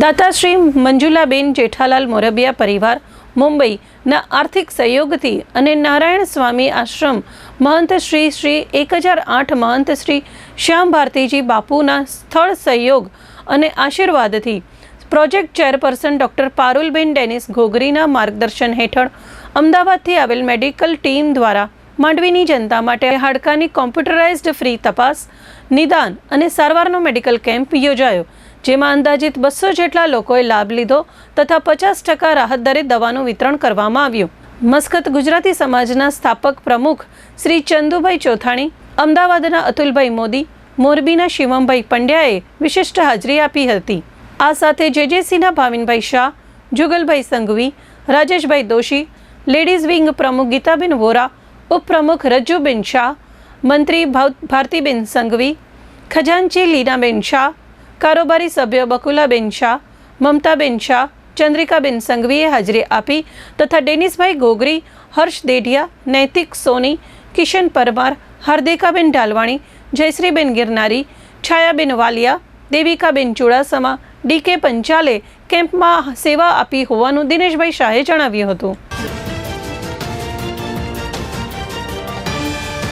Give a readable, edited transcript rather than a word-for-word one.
દાતાશ્રી મંજુલાબેન જેઠાલાલ મોરબિયા પરિવાર મુંબઈના આર્થિક સહયોગથી અને નારાયણ સ્વામી આશ્રમ મહંત શ્રી 1008 મહંત શ્રી શ્યામ ભારતીજી બાપુના સ્થળ સહયોગ અને આશીર્વાદથી project chairperson doctor Parulben Denis ઘોઘરીના માર્ગદર્શન હેઠળ અમદાવાદથી આવેલ મેડિકલ ટીમ દ્વારા માંડવીની જનતા માટે હાડકાની કોમ્પ્યુટરાઇઝ્ડ ફ્રી તપાસ, નિદાન અને સારવારનો મેડિકલ કેમ્પ યોજાયો, જેમાં અંદાજિત 200 જેટલા લોકોએ લાભ લીધો તથા 50% રાહત દરે દવાનું વિતરણ કરવામાં આવ્યું. મસ્કત ગુજરાતી સમાજના સ્થાપક પ્રમુખ શ્રી ચંદુભાઈ ચોથાણી, અમદાવાદના અતુલભાઈ મોદી, મોરબીના શિવમભાઈ પંડ્યાએ વિશિષ્ટ હાજરી આપી હતી. આ સાથે જેજેસીના ભાવિનભાઈ શાહ, જુગલભાઈ સંઘવી, રાજેશભાઈ દોશી, લેડીઝ વિંગ પ્રમુખ ગીતાબેન વોરા, ઉપપ્રમુખ રજ્જુબેન શાહ, મંત્રી ભારતીબેન સંઘવી, ખજાનચી લીનાબેન શાહ, કારોબારી સભ્ય બકુલાબેન શાહ, મમતાબેન શાહ, ચંદ્રિકાબેન સંઘવીએ હાજરી આપી તથા ડેનિસભાઈ ઘોઘરી, હર્ષ દેઢિયા, નૈતિક સોની, કિશન પરમાર, હાર્દિકાબેન ઢાલવાણી, જયશ્રીબેન ગિરનારી, છાયાબેન વાલિયા, દેવિકાબેન ચુડાસમા, ડીકે પંચાલે કેમ્પમાં સેવા આપી હોવાનું દિનેશભાઈ શાહે જણાવ્યું હતું.